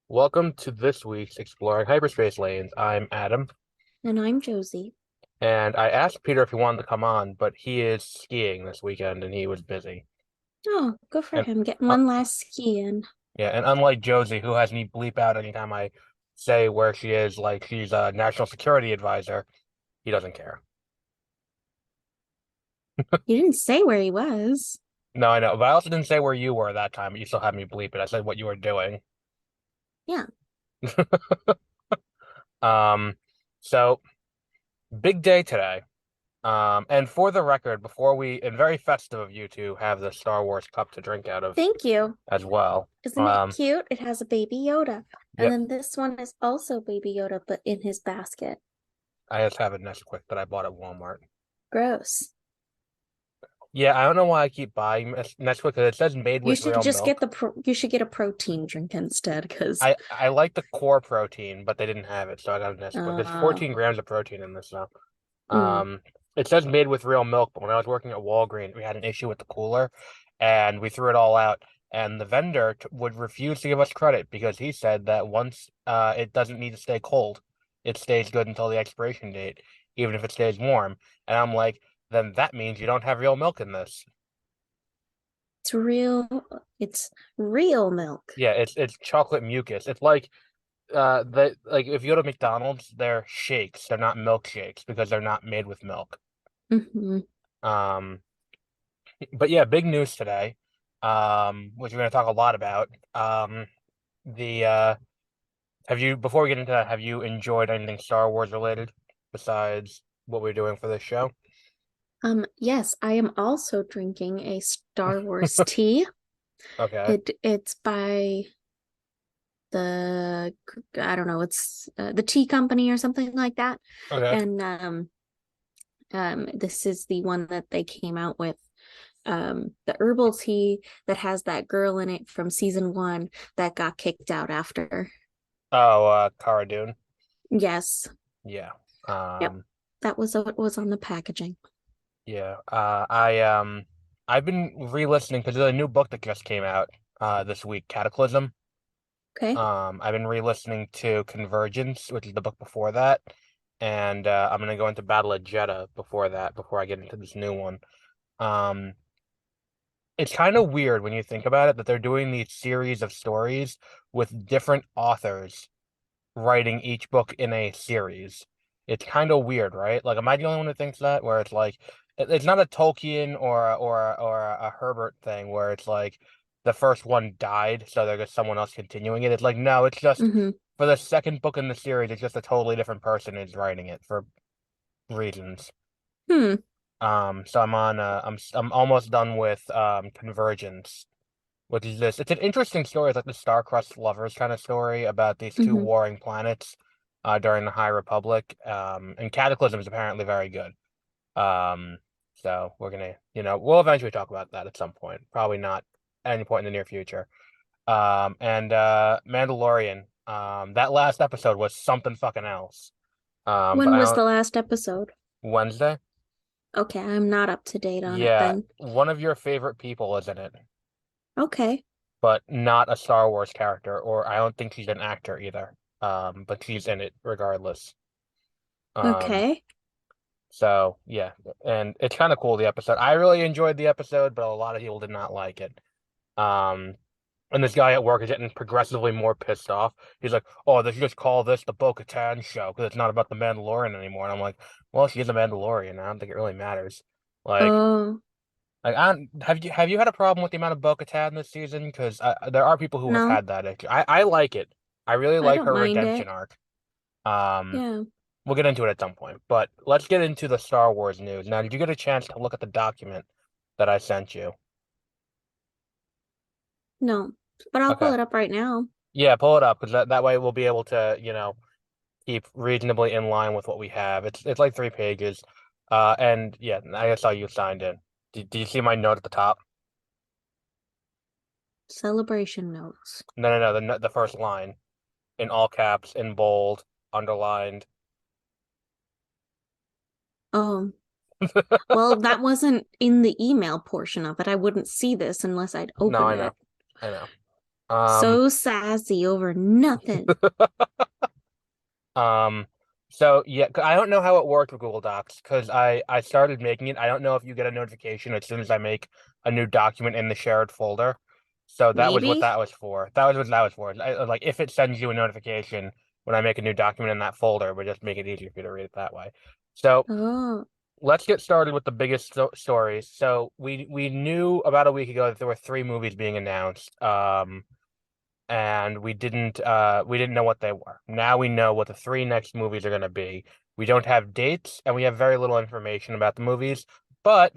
Welcome to this week's Exploring Hyperspace Lanes. I'm Adam, And I'm Josie. and I asked Peter if he wanted to come on, but he is skiing this weekend and he was busy. Oh, good for And him. Getting uh, one last ski in. yeah, and unlike Josie, who has me bleep out anytime I say where she is, like she's a national security advisor, he doesn't care. You didn't say where he was. No, I know, but I also didn't say where you were that time, but you still had me bleep it. I said what you were doing. Yeah. Um, so big day today. And for the record, and very festive of you to have the Star Wars cup to drink out of Thank you. as well. Isn't it cute? It has a baby Yoda. And Yep, then this one is also baby Yoda, but in his basket. I just have a Nesquik that I bought at Walmart. Gross. Yeah, I don't know why I keep buying Nesquik because it says made You with should real just get milk. you should get a protein drink instead, because I like the core protein, but they didn't have it, so I got a Nesquik. There's uh 14 grams of protein in this now. mm, Um, it says made with real milk, but when I was working at Walgreens, we had an issue with the cooler, and we threw it all out. And the vendor would refuse to give us credit because he said that once it doesn't need to stay cold, it stays good until the expiration date, even if it stays warm. And I'm like, then that means you don't have real milk in this. it's real it's real milk. Yeah, it's chocolate mucus. It's like if you go to McDonald's, they're shakes. They're not milkshakes because they're not made with milk. Hmm. Um, but yeah, big news today, which we're going to talk a lot about. The have you before we get into that, have you enjoyed anything Star Wars related besides what we're doing for this show? Yes, I am also drinking a Star Wars tea. Okay. It's by the I don't know, it's the tea company or something like that. Okay. And this is the one that they came out with. The herbal tea that has that girl in it from season one that got kicked out after. Oh, Cara Dune. Yes. Yeah. Yep. That was what was on the packaging. Yeah. I've been re-listening because there's a new book that just came out this week, Cataclysm. Okay. I've been re-listening to Convergence, which is the book before that, and I'm gonna go into Battle of Jeddah before that, before I get into this new one. Um, it's kind of weird when you think about it that they're doing these series of stories with different authors writing each book in a series. It's kind of weird, right? Like, am I the only one who thinks that? Where it's like, it's not a Tolkien or a Herbert thing where it's like the first one died, so there's just someone else continuing it. It's like, no, it's just Mm-hmm. for the second book in the series, it's just a totally different person is writing it for reasons. Hmm. So I'm almost done with Convergence, which is this. It's an interesting story. It's like the star-crossed lovers kind of story about these two Mm-hmm. warring planets during the High Republic. And Cataclysm is apparently very good. Um, so we're gonna, we'll eventually talk about that at some point. Probably not at any point in the near future. And Mandalorian. That last episode was something fucking else. But When I was don't the last episode? Wednesday. Okay, I'm not up to date on it Yeah, then. one of your favorite people is in it, Okay. but not a Star Wars character, or I don't think she's an actor either. But she's in it regardless. Um, Okay. so yeah, and it's kind of cool the episode. I really enjoyed the episode, but a lot of people did not like it. Um, and this guy at work is getting progressively more pissed off. He's like, "Oh, they should just call this the Bo-Katan show because it's not about the Mandalorian anymore." And I'm like, "Well, she is a Mandalorian. I don't think it really matters." Like, Oh, I don't, have you had a problem with the amount of Bo-Katan this season? Because there are people who have no, had that issue. I like it. I really I like don't her mind redemption it. arc. Um, Yeah. we'll get into it at some point, but let's get into the Star Wars news. Now, did you get a chance to look at the document that I sent you? No, but I'll pull Okay. it up right now. Yeah, pull it up because that way we'll be able to, keep reasonably in line with what we have. It's like 3 pages. And yeah, I saw you signed in. Do you see my note at the top? Celebration notes. No, the first line in all caps, in bold, underlined. Oh, well, that wasn't in the email portion of it. I wouldn't see this unless I'd No, open I it. know. I know. Um, So sassy over nothing. um, so yeah, I don't know how it worked with Google Docs because I started making it. I don't know if you get a notification as soon as I make a new document in the shared folder. So that was what Maybe? that was for. That was what that was for. Like if it sends you a notification when I make a new document in that folder, it would just make it easier for you to read it that way. So Oh, let's get started with the biggest stories. So we knew about a week ago that there were three movies being announced. And we didn't know what they were. Now we know what the three next movies are going to be. We don't have dates and we have very little information about the movies, but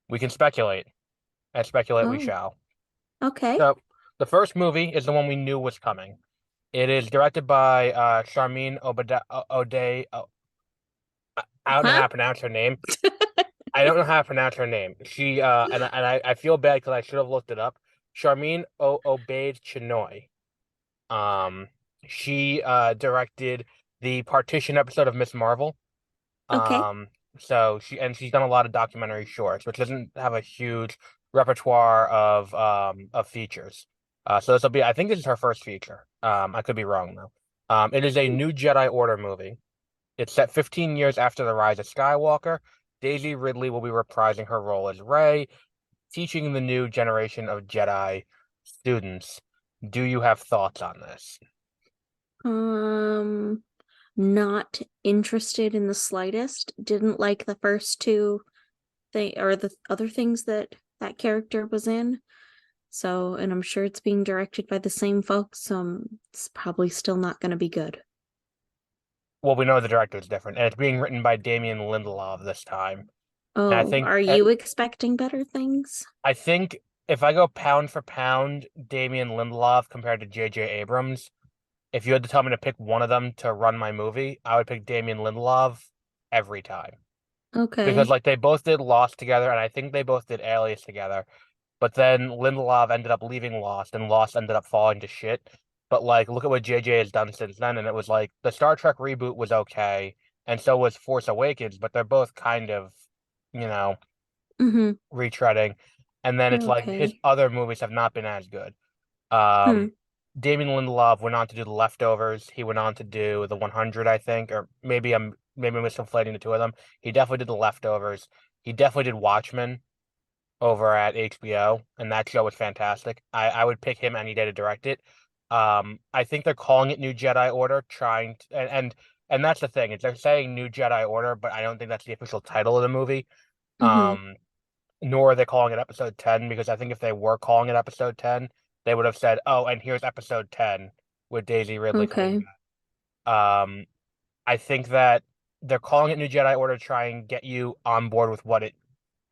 we can speculate, and speculate we oh, shall. okay. So the first movie is the one we knew was coming. It is directed by Charmin O'Day. I don't know Huh? how to pronounce her name. I don't know how to pronounce her name. She and I feel bad because I should have looked it up. Charmin Obaid Chinoy. Um, she directed the Partition episode of Miss Marvel. Okay. Um, so she's done a lot of documentary shorts, which doesn't have a huge repertoire of features. So this will be, I think this is her first feature. I could be wrong though. It is a new Jedi Order movie. It's set 15 years after the rise of Skywalker. Daisy Ridley will be reprising her role as Rey, teaching the new generation of Jedi students. Do you have thoughts on this? Um, not interested in the slightest. Didn't like the first two thing or the other things that that character was in. So, and I'm sure it's being directed by the same folks, so it's probably still not going to be good. Well, we know the director is different, and it's being written by Damien Lindelof this time. And I Oh, think are uh, you expecting better things? I think if I go pound for pound, Damien Lindelof compared to J.J. Abrams, if you had to tell me to pick one of them to run my movie, I would pick Damien Lindelof every time because Okay. like they both did Lost together, and I think they both did Alias together. But then Lindelof ended up leaving Lost, and Lost ended up falling to shit. But like, look at what JJ has done since then, and it was like the Star Trek reboot was okay, and so was Force Awakens, but they're both kind of, you know, Mm-hmm. retreading. And then it's like his Okay. other movies have not been as good. Hmm. Um, Damien Lindelof went on to do The Leftovers. He went on to do The 100, I think, or maybe I'm conflating the two of them. He definitely did The Leftovers. He definitely did Watchmen over at HBO, and that show was fantastic. I would pick him any day to direct it. I think they're calling it New Jedi Order, trying to, and that's the thing, is they're saying New Jedi Order, but I don't think that's the official title of the movie. Mm-hmm. Um, Nor are they calling it Episode 10, because I think if they were calling it Episode 10, they would have said, "Oh, and here's Episode 10 with Daisy Ridley coming Okay. back." I think that they're calling it New Jedi Order to try and get you on board with what it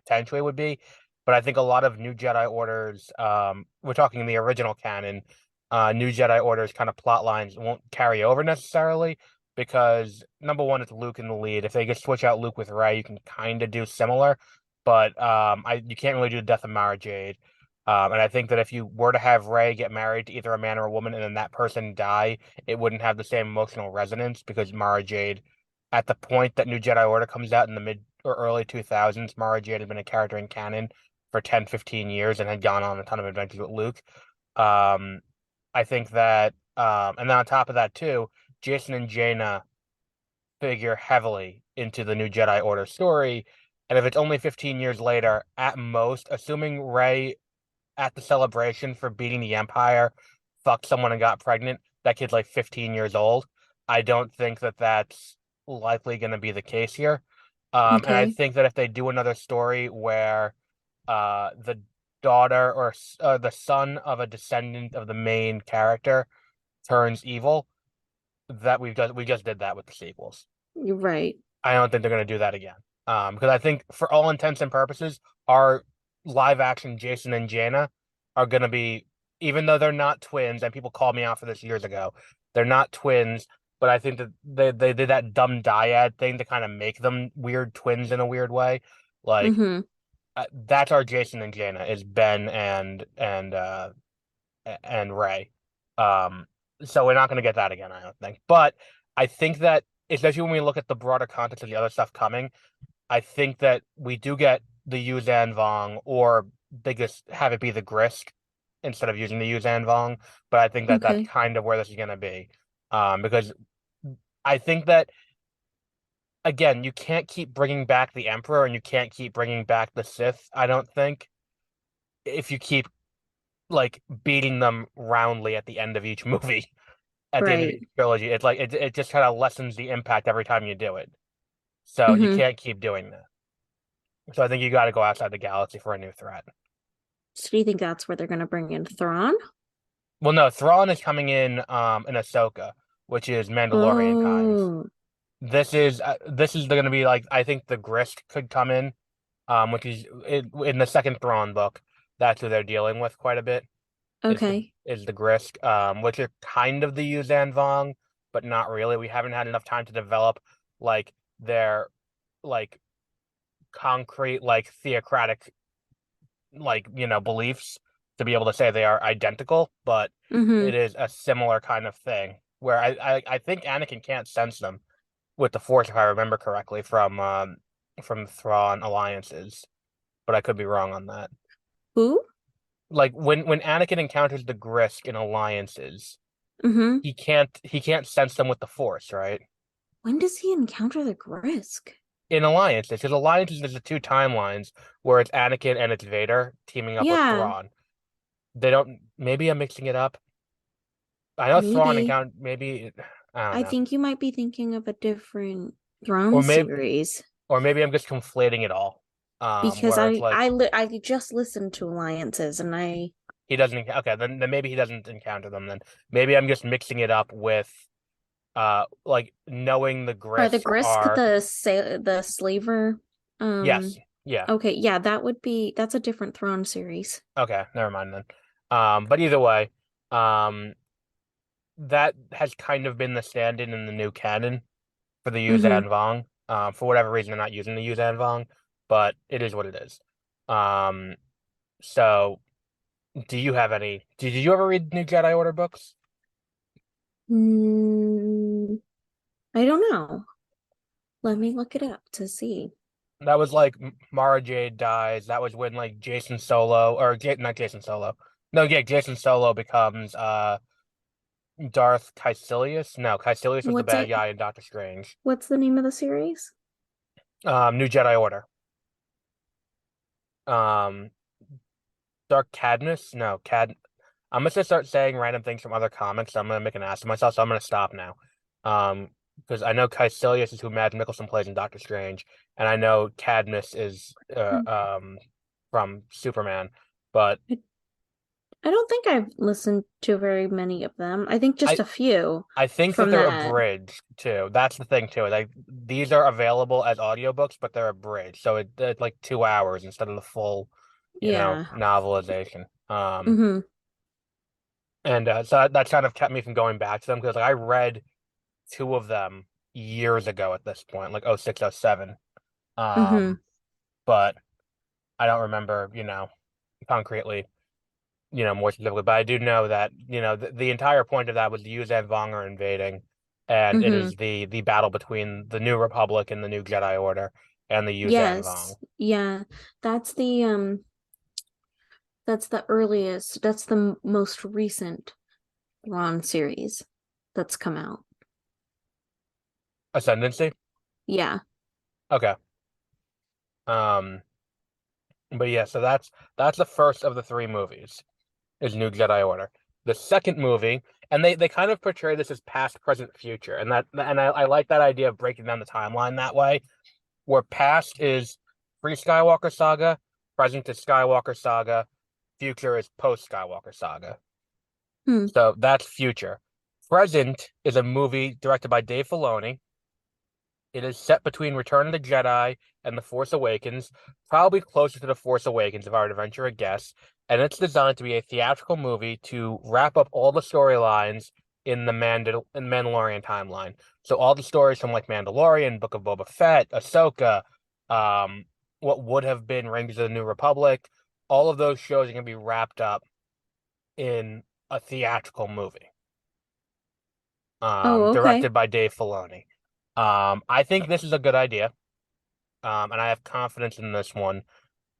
potentially would be. But I think a lot of New Jedi Orders, we're talking the original canon, New Jedi Orders kind of plot lines won't carry over necessarily because number one, it's Luke in the lead. If they just switch out Luke with Rey, you can kind of do similar, but I you can't really do the death of Mara Jade. And I think that if you were to have Rey get married to either a man or a woman and then that person die, it wouldn't have the same emotional resonance because Mara Jade, at the point that New Jedi Order comes out in the mid or early 2000s, Mara Jade had been a character in canon for 10, 15 years and had gone on a ton of adventures with Luke. Um, I think that, and then on top of that too, Jason and Jaina figure heavily into the new Jedi Order story. And if it's only 15 years later, at most, assuming Rey at the celebration for beating the Empire fucked someone and got pregnant, that kid's like 15 years old. I don't think that that's likely going to be the case here. And I Okay. think that if they do another story where the daughter or the son of a descendant of the main character turns evil, that we just did that with the sequels. You're right. I don't think they're going to do that again. Because I think for all intents and purposes, our live action Jason and Jaina are going to be, even though they're not twins, and people called me out for this years ago, they're not twins, but I think that they did that dumb dyad thing to kind of make them weird twins in a weird way. Like Mm-hmm. that's our Jason and Jaina is Ben and and Rey. Um, so we're not going to get that again, I don't think. But I think that, especially when we look at the broader context of the other stuff coming, I think that we do get the Yuzan Vong, or they just have it be the Grist instead of using the Yuzan Vong. But I think that that's Okay. kind of where this is going to be, because I think that, again, you can't keep bringing back the Emperor and you can't keep bringing back the Sith. I don't think, if you keep like beating them roundly at the end of each movie, at the end of Right. each trilogy. It's like it just kind of lessens the impact every time you do it. So you Mm-hmm. can't keep doing that. So I think you got to go outside the galaxy for a new threat. So do you think that's where they're gonna bring in Thrawn? Well, no, Thrawn is coming in Ahsoka, which is Mandalorian times. Oh, This is going to be like, I think the Grist could come in, which is in the second Thrawn book. That's who they're dealing with quite a bit. Is the okay. is the Grist, which are kind of the Yuzan Vong, but not really. We haven't had enough time to develop like their like concrete, like theocratic, like, beliefs to be able to say they are identical, but Mm-hmm. it is a similar kind of thing where I think Anakin can't sense them with the Force, if I remember correctly, from Thrawn alliances, but I could be wrong on that. Who? Like when Anakin encounters the Grist in alliances, Mm-hmm. he can't sense them with the Force, right? When does he encounter the Grisk? In alliances, because alliances is the two timelines where it's Anakin and it's Vader teaming up with Yeah, Thrawn. They don't. Maybe I'm mixing it up. I know Thrawn maybe. encounter. Maybe I don't I know. think you might be thinking of a different Thrawn Or maybe series or maybe I'm just conflating it all. because Where it's like I just listened to Alliances and I he doesn't. Okay, then maybe he doesn't encounter them. Then maybe I'm just mixing it up with like knowing the are the Grist Grisk are. the slaver. Yes, Um, yeah. okay, yeah, that's a different Thrawn series. Okay, never mind then. But either way, um, that has kind of been the stand-in in the new canon for the Mm-hmm. Yuzhan Vong. For whatever reason, they're not using the Yuzhan Vong, but it is what it is. Um, so do you have any? Did you ever read new Jedi Order books? Mm, I don't know. Let me look it up to see. That was like Mara Jade dies. That was when like Jason Solo, or not Jason Solo. No, yeah, Jason Solo becomes Darth Caecilius. No, Caecilius was the What's bad it? guy in Doctor Strange. What's the name of the series? New Jedi Order. Um, Dark Cadmus? No, Cad. I'm gonna just start saying random things from other comics. So I'm gonna make an ass of myself. So I'm gonna stop now. Because I know Caecilius is who Mads Mikkelsen plays in Doctor Strange, and I know Cadmus is from Superman. But I, I don't think I've listened to very many of them. I think just I a few I think that from they're that. abridged too. That's the thing too. Like these are available as audiobooks, but they're abridged, so it's like 2 hours instead of the full, Yeah. novelization. Mm-hmm. And so that kind of kept me from going back to them because like I read two of them years ago at this point, like oh 06, oh 07. Mm-hmm. Um, but I don't remember, concretely, more specifically. But I do know that, the entire point of that was the Yuuzhan Vong are invading, and it Mm-hmm. is the battle between the New Republic and the New Jedi Order and the Yuuzhan Yes. Vong. Yeah. That's that's the earliest, that's the most recent Ron series that's come out. Ascendancy? Yeah. Okay. Um, but yeah, so that's the first of the three movies, is New Jedi Order. The second movie, and they kind of portray this as past, present, future, and I like that idea of breaking down the timeline that way, where past is pre-Skywalker saga, present is Skywalker saga, future is post-Skywalker saga. Hmm. So that's future. Present is a movie directed by Dave Filoni. It is set between Return of the Jedi and The Force Awakens, probably closer to The Force Awakens if I were to venture a guess. And it's designed to be a theatrical movie to wrap up all the storylines in the Mandalorian timeline. So all the stories from like Mandalorian, Book of Boba Fett, Ahsoka, um, what would have been Rangers of the New Republic, all of those shows are going to be wrapped up in a theatrical movie, Oh, okay. directed by Dave Filoni. I think this is a good idea, and I have confidence in this one.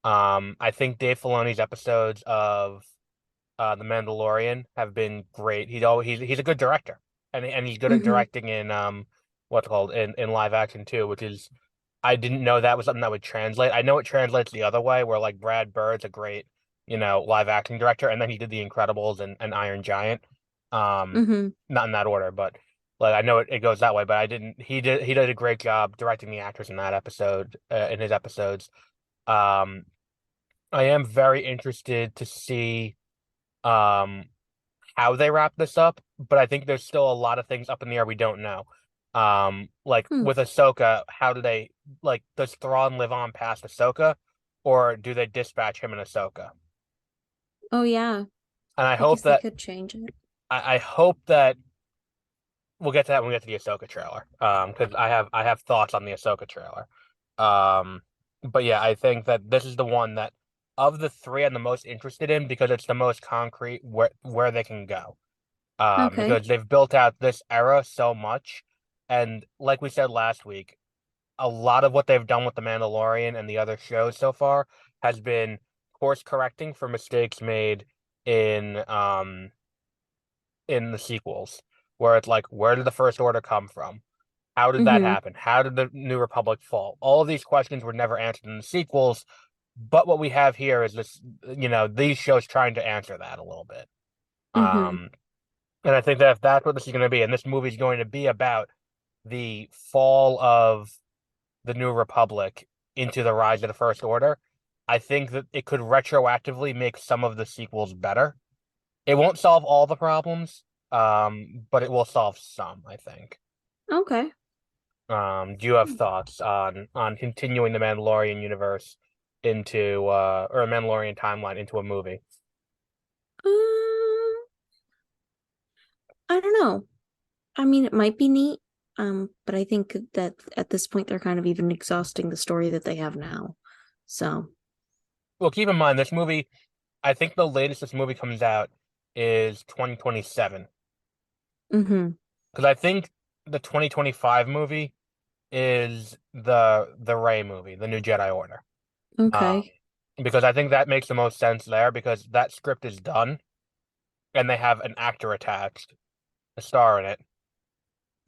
I think Dave Filoni's episodes of The Mandalorian have been great. He's a good director, and he's good at Mm-hmm. directing in what's it called in live action too, which is I didn't know that was something that would translate. I know it translates the other way, where like Brad Bird's a great, live action director, and then he did The Incredibles and Iron Giant. Mm-hmm. Not in that order, but like I know it goes that way, but I didn't. He did a great job directing the actors in that episode, in his episodes. Um, I am very interested to see um how they wrap this up, but I think there's still a lot of things up in the air we don't know. Like Hmm. with Ahsoka, how do they like does Thrawn live on past Ahsoka, or do they dispatch him in Ahsoka? Oh, yeah. And I I hope guess they that could change it. I hope that we'll get to that when we get to the Ahsoka trailer. Because I have thoughts on the Ahsoka trailer. Um, but yeah, I think that this is the one that of the three I'm the most interested in because it's the most concrete where they can go. Okay. Because they've built out this era so much, and like we said last week, a lot of what they've done with The Mandalorian and the other shows so far has been course correcting for mistakes made in um in the sequels, where it's like, where did the First Order come from? How did that Mm-hmm. happen? How did the New Republic fall? All of these questions were never answered in the sequels, but what we have here is this, these shows trying to answer that a little bit. Mm-hmm. Um, and I think that if that's what this is going to be, and this movie is going to be about the fall of the New Republic into the rise of the First Order, I think that it could retroactively make some of the sequels better. It won't solve all the problems, but it will solve some, I think. Okay. Do you have thoughts on continuing the Mandalorian universe into or a Mandalorian timeline into a movie? I don't know. I mean, it might be neat. But I think that at this point they're kind of even exhausting the story that they have now. So, Well, keep in mind this movie, I think the latest this movie comes out is 2027. mm-hmm. Because I think the 2025 movie is the Rey movie, the new Jedi Order. Um, Okay. because I think that makes the most sense there because that script is done and they have an actor attached, a star in it.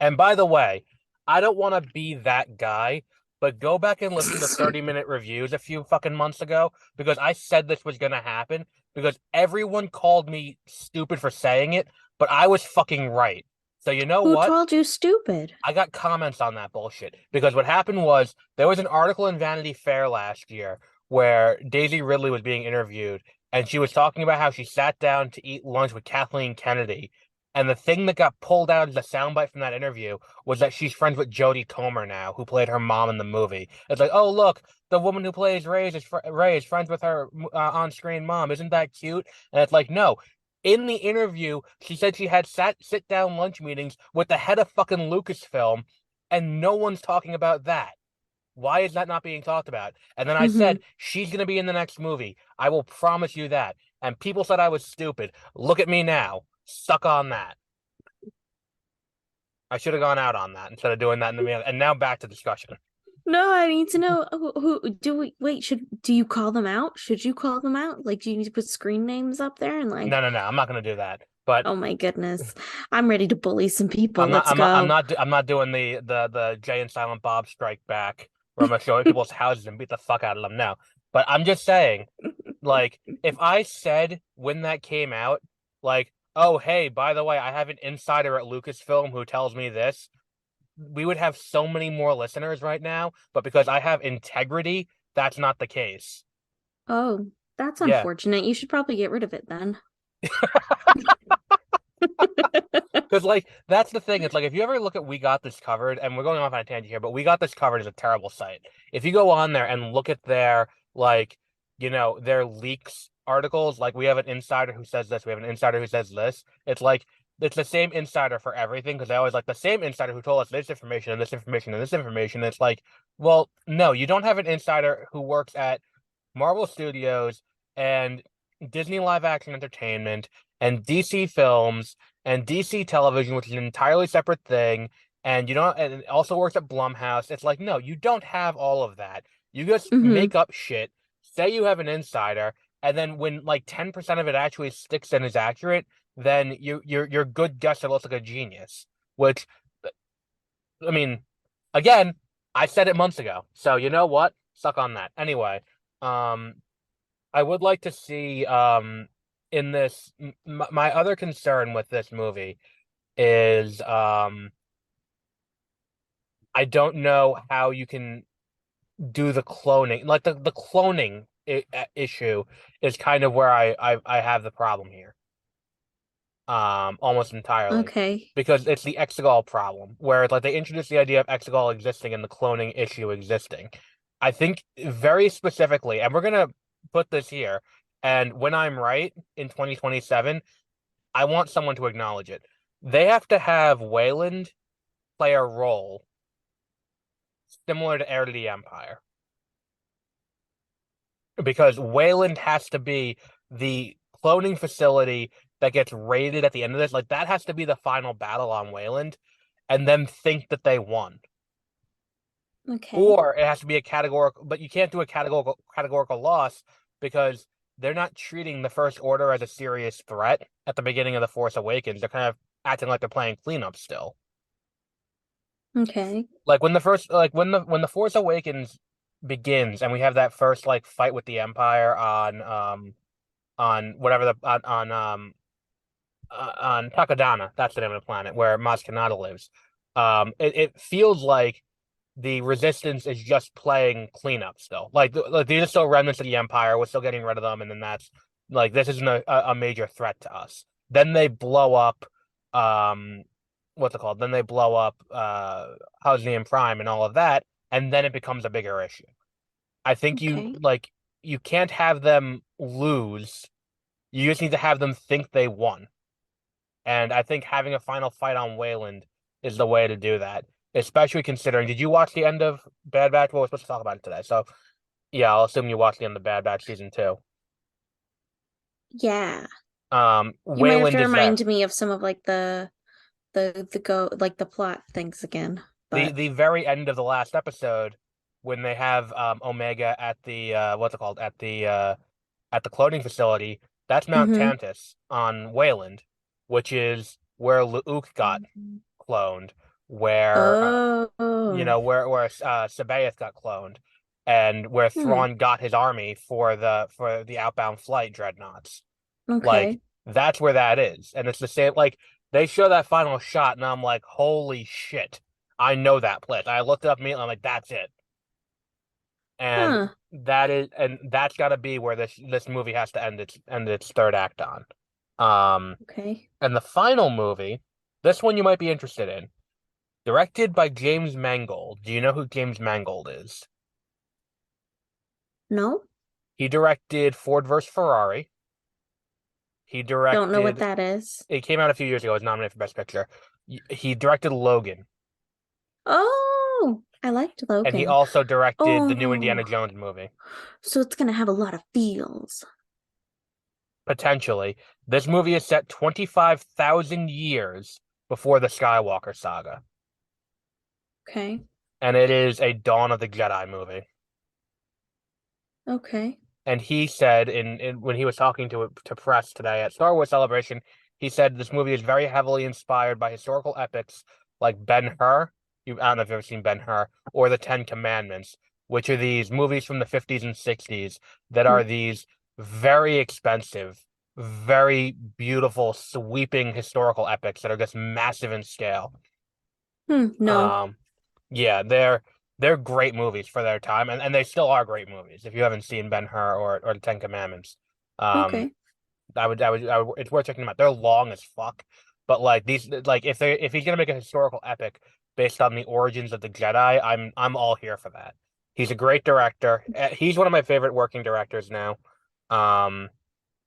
And by the way, I don't want to be that guy, but go back and listen to 30-minute reviews a few fucking months ago because I said this was going to happen because everyone called me stupid for saying it, but I was fucking right. So you know Who what? told you stupid? I got comments on that bullshit because what happened was there was an article in Vanity Fair last year where Daisy Ridley was being interviewed and she was talking about how she sat down to eat lunch with Kathleen Kennedy. And the thing that got pulled out as a soundbite from that interview was that she's friends with Jodie Comer now, who played her mom in the movie. It's like, oh, look, the woman who plays Ray is friends with her on-screen mom. Isn't that cute? And it's like, no, in the interview, she said she had sit down lunch meetings with the head of fucking Lucasfilm, and no one's talking about that. Why is that not being talked about? And then I Mm-hmm. said, she's going to be in the next movie. I will promise you that. And people said I was stupid. Look at me now. Suck on that. I should have gone out on that instead of doing that in the middle. And now back to discussion. No, I need to know who do we wait, do you call them out? Should you call them out? Like, do you need to put screen names up there and like, No, no, no. I'm not going to do that. But oh my goodness. I'm ready to bully some people. I'm not. Let's I'm not. I'm go. not. I'm not doing the Jay and Silent Bob Strike Back where I'm gonna show up at people's houses and beat the fuck out of them. No, but I'm just saying, like, if I said when that came out, like, oh hey, by the way, I have an insider at Lucasfilm who tells me this, we would have so many more listeners right now. But because I have integrity, that's not the case. Oh, that's Yeah. unfortunate. You should probably get rid of it then. Because like that's the thing. It's like if you ever look at We Got This Covered, and we're going off on a tangent here, but We Got This Covered is a terrible site. If you go on there and look at their like, their leaks articles, like we have an insider who says this, we have an insider who says this. It's like it's the same insider for everything because they always like the same insider who told us this information and this information and this information. It's like, well, no, you don't have an insider who works at Marvel Studios and Disney Live Action Entertainment and DC films and DC television, which is an entirely separate thing. And you know, and it also works at Blumhouse. It's like, no, you don't have all of that. You just Mm-hmm. make up shit, say you have an insider, and then when like 10% of it actually sticks and is accurate, then your good guess looks like a genius. Which, I mean, again, I said it months ago. So you know what? Suck on that. Anyway, um, I would like to see in this my other concern with this movie is I don't know how you can do the cloning. Like the cloning issue is kind of where I have the problem here. Almost entirely. Okay. Because it's the Exegol problem, where like they introduced the idea of Exegol existing and the cloning issue existing. I think very specifically, and we're gonna put this here, and when I'm right in 2027, I want someone to acknowledge it. They have to have Wayland play a role similar to Heir to the Empire. Because Wayland has to be the cloning facility that gets raided at the end of this. Like that has to be the final battle on Wayland, and then think that they won. Okay. Or it has to be a categorical, but you can't do a categorical loss because they're not treating the First Order as a serious threat at the beginning of the Force Awakens. They're kind of acting like they're playing cleanup still. Okay. Like when the first, like when the Force Awakens begins, and we have that first like fight with the Empire on whatever the on Takodana, that's the name of the planet where Maz Kanata lives. It feels like the Resistance is just playing cleanup still. Like these are still remnants of the Empire. We're still getting rid of them, and then that's like this isn't a major threat to us. Then they blow up, um, what's it called? Then they blow up Hosnian Prime and all of that, and then it becomes a bigger issue. I think Okay. you can't have them lose. You just need to have them think they won. And I think having a final fight on Wayland is the way to do that, especially considering. Did you watch the end of Bad Batch? Well, we're supposed to talk about it today. So, yeah, I'll assume you watched the end of Bad Batch season two. Yeah. You might have to Wayland is there. remind me of some of like the go like the plot things again. The But very end of the last episode, when they have Omega at the what's it called at the cloning facility, that's Mount mm-hmm. Tantus on Wayland, which is where Luke got cloned, where Oh. Sabaeith got cloned, and where Hmm. Thrawn got his army for the outbound flight dreadnoughts. Like Okay. that's where that is, and it's the same. Like they show that final shot, and I'm like, holy shit, I know that place. I looked it up immediately. I'm like, that's it, and Huh. that's got to be where this movie has to end its third act on. Um, Okay. and the final movie, this one you might be interested in. Directed by James Mangold. Do you know who James Mangold is? No? He directed Ford vs. Ferrari. He Don't know what directed, that is. it came out a few years ago, it was nominated for Best Picture. He directed Logan, Oh, I liked and he Logan. also directed the new Indiana Oh, Jones movie. so it's gonna have a lot of feels. Potentially. This movie is set 25,000 years before the Skywalker saga, Okay. and it is a Dawn of the Jedi movie. Okay. And he said in when he was talking to press today at Star Wars Celebration, he said this movie is very heavily inspired by historical epics like Ben-Hur. I don't know if you've ever seen Ben-Hur or the Ten Commandments, which are these movies from the 50s and 60s that Hmm. are these very expensive, very beautiful, sweeping historical epics that are just massive in scale. No. Um, yeah, they're great movies for their time, and they still are great movies. If you haven't seen Ben-Hur or the Ten Commandments, um, Okay. it's worth checking them out. They're long as fuck, but like these, like if he's gonna make a historical epic based on the origins of the Jedi, I'm all here for that. He's a great director. He's one of my favorite working directors now. Um,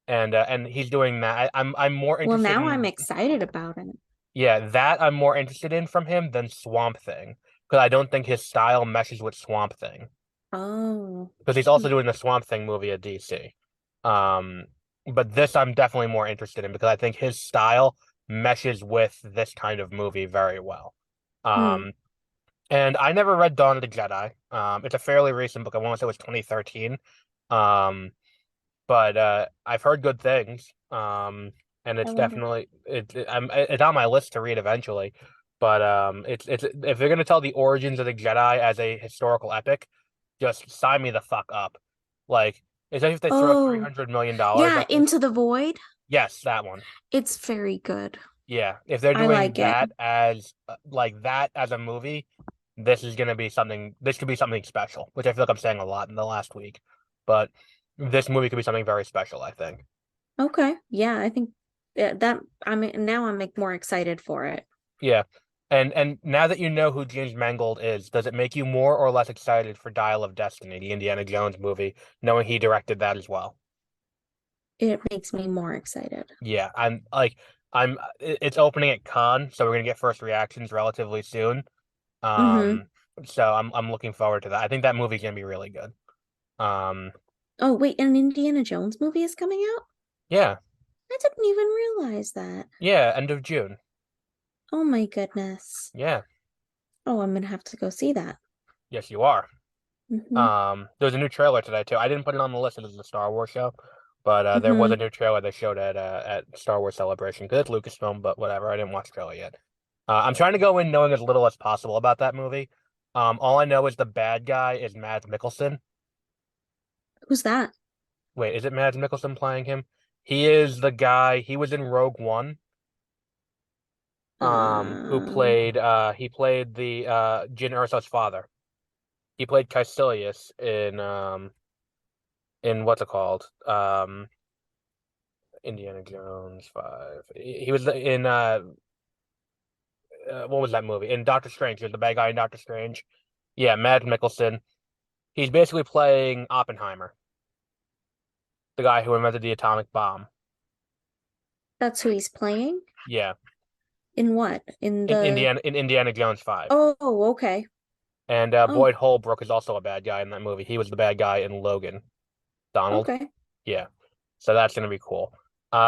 and he's doing that. I'm more Well, interested now I'm in excited about it. yeah, that I'm more interested in from him than Swamp Thing because I don't think his style meshes with Swamp Thing Oh. because he's also doing the Swamp Thing movie at DC. Um, but this I'm definitely more interested in because I think his style meshes with this kind of movie very well. Hmm. Um, and I never read Dawn of the Jedi. It's a fairly recent book. I want to say it was 2013. Um, but I've heard good things. And I it's wonder. definitely it's on my list to read eventually. But it's if they're gonna tell the origins of the Jedi as a historical epic, just sign me the fuck up. Like, especially if they throw Oh, $300 million yeah, at this. Into the Void. Yes, that one. It's very good. Yeah, if they're I doing like it. that as like that as a movie, this is gonna be something. This could be something special, which I feel like I'm saying a lot in the last week. But this movie could be something very special, I think. Okay. Yeah, I think that I mean now I'm like more excited for it. Yeah. And now that you know who James Mangold is, does it make you more or less excited for Dial of Destiny, the Indiana Jones movie, knowing he directed that as well? It makes me more excited. Yeah, it's opening at Cannes, so we're gonna get first reactions relatively soon. Mm-hmm. Um, so I'm looking forward to that. I think that movie's gonna be really good. Um, Oh, wait, an Indiana Jones movie is coming out? yeah, I didn't even realize that. yeah, end of June. Oh my goodness. Yeah, Oh, I'm gonna have to go see that. yes, you are. Mm-hmm. There's a new trailer today too. I didn't put it on the list as a Star Wars show, but there was Mm-hmm. a new trailer they showed at Star Wars Celebration because it's Lucasfilm, but whatever. I didn't watch the trailer yet. I'm trying to go in knowing as little as possible about that movie. All I know is the bad guy is Mads Mikkelsen. Who's that? Wait, is it Mads Mikkelsen playing him? He is the guy. He was in Rogue One. Who Um, played he played the Jyn Erso's father. He played Caecilius in what's it called? Indiana Jones 5. He was in what was that movie? In Doctor Strange. He was the bad guy in Doctor Strange. Yeah, Mads Mikkelsen. He's basically playing Oppenheimer, the guy who invented the atomic bomb. that's who he's playing? Yeah, In what? In the In Indiana Jones 5. Oh, okay. And Oh, Boyd Holbrook is also a bad guy in that movie. He was the bad guy in Logan. Donald. okay. Yeah. So that's going to be cool.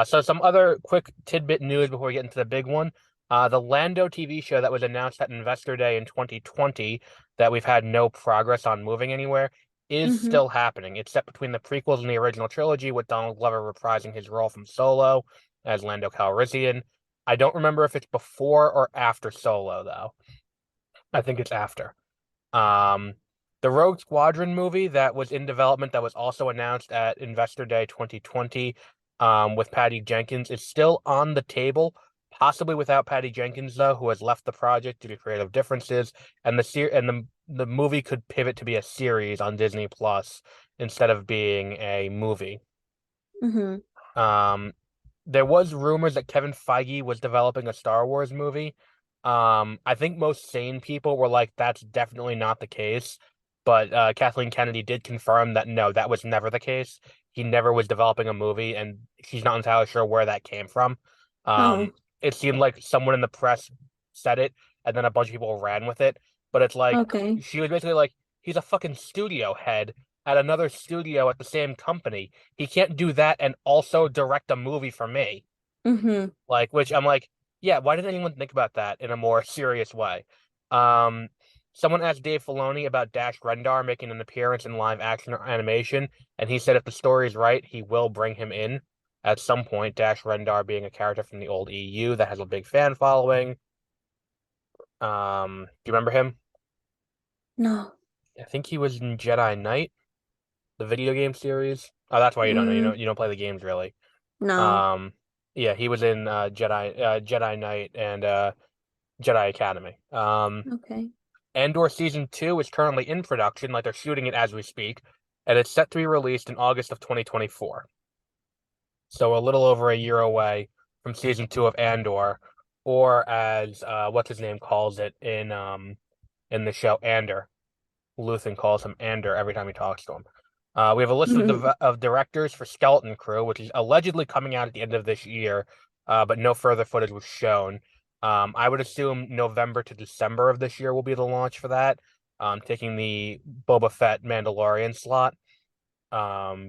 So some other quick tidbit news before we get into the big one. The Lando TV show that was announced at Investor Day in 2020 that we've had no progress on moving anywhere is Mm-hmm. still happening. It's set between the prequels and the original trilogy with Donald Glover reprising his role from Solo as Lando Calrissian. I don't remember if it's before or after Solo though. I think it's after. Um, the Rogue Squadron movie that was in development that was also announced at Investor Day 2020, with Patty Jenkins is still on the table, possibly without Patty Jenkins though, who has left the project due to creative differences, and the movie could pivot to be a series on Disney Plus instead of being a movie. Mm-hmm. Um, there was rumors that Kevin Feige was developing a Star Wars movie. I think most sane people were like, that's definitely not the case. But Kathleen Kennedy did confirm that no, that was never the case. He never was developing a movie, and she's not entirely sure where that came from. Um, Oh, it seemed like someone in the press said it, and then a bunch of people ran with it. But it's like okay. she was basically like, he's a fucking studio head at another studio at the same company. He can't do that and also direct a movie for me. Mm-hmm. Like, which I'm like, yeah, why didn't anyone think about that in a more serious way? Um, Someone asked Dave Filoni about Dash Rendar making an appearance in live action or animation, and he said if the story is right, he will bring him in at some point. Dash Rendar being a character from the old EU that has a big fan following. Do you remember him? No. I think he was in Jedi Knight, the video game series. Oh, that's why you don't know. Mm, You don't play the games really. no. Um, yeah, he was in Jedi Knight and Jedi Academy. Okay. Andor season 2 is currently in production, like they're shooting it as we speak, and it's set to be released in August of 2024. So a little over a year away from season 2 of Andor, or as what's his name calls it in the show Andor. Luthen calls him Ander every time he talks to him. We have a list of directors for Skeleton Crew, which is allegedly coming out at the end of this year, but no further footage was shown. I would assume November to December of this year will be the launch for that, taking the Boba Fett Mandalorian slot.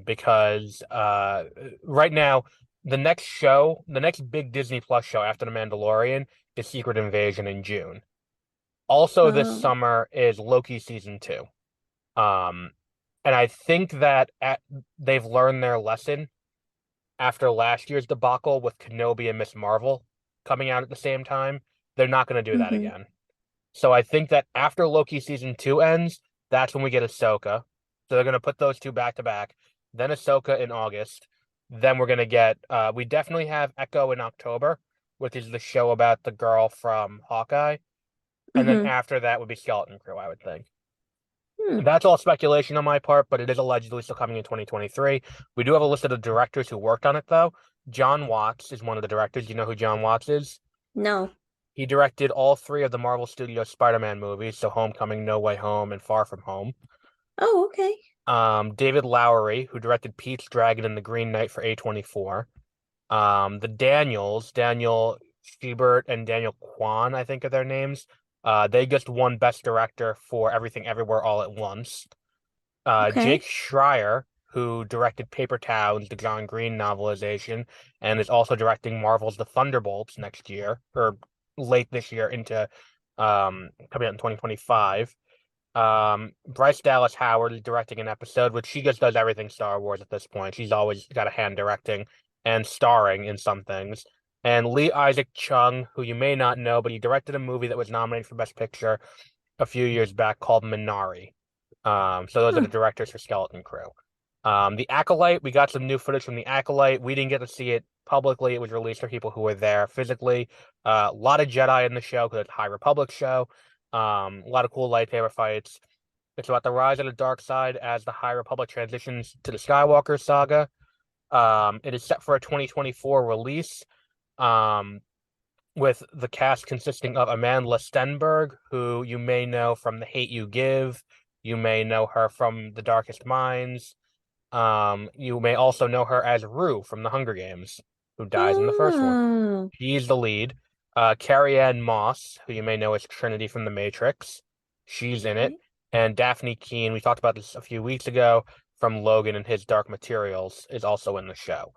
because right now the next big Disney Plus show after The Mandalorian is Secret Invasion in June. Also this Oh. summer is Loki season 2. Um, and I think that they've learned their lesson after last year's debacle with Kenobi and Miss Marvel coming out at the same time. They're not going to do that Mm-hmm. again. So I think that after Loki season 2 ends, that's when we get Ahsoka. So they're going to put those two back to back. Then Ahsoka in August. Then we're going to get, we definitely have Echo in October, which is the show about the girl from Hawkeye. And then Mm-hmm. after that would be Skeleton Crew, I would think. Hmm. That's all speculation on my part, but it is allegedly still coming in 2023. We do have a list of the directors who worked on it, though. John Watts is one of the directors. You know who John Watts is? No. He directed all three of the Marvel Studios Spider-Man movies, so Homecoming, No Way Home, and Far From Home. Oh, okay. David Lowery, who directed Pete's Dragon and The Green Knight for A24. The Daniel Schubert and Daniel Kwan, I think are their names. They just won Best Director for Everything Everywhere All at Once. Jake Okay. Schreier, who directed Paper Towns, the John Green novelization, and is also directing Marvel's The Thunderbolts next year, or late this year into coming out in 2025. Bryce Dallas Howard is directing an episode, which she just does everything Star Wars at this point. She's always got a hand directing and starring in some things. And Lee Isaac Chung, who you may not know, but he directed a movie that was nominated for Best Picture a few years back called Minari. So those are Huh. the directors for Skeleton Crew. The Acolyte, we got some new footage from The Acolyte. We didn't get to see it publicly. It was released for people who were there physically. A lot of Jedi in the show because it's a High Republic show. A lot of cool lightsaber fights. It's about the rise of the dark side as the High Republic transitions to the Skywalker saga. It is set for a 2024 release. Um, with the cast consisting of Amanda Stenberg, who you may know from The Hate You Give. You may know her from The Darkest Minds. You may also know her as Rue from The Hunger Games, who dies in the first one. Oh. She's the lead. Carrie Ann Moss, who you may know as Trinity from The Matrix, she's in it. Okay. And Daphne Keene, we talked about this a few weeks ago from Logan and his Dark Materials, is also in the show.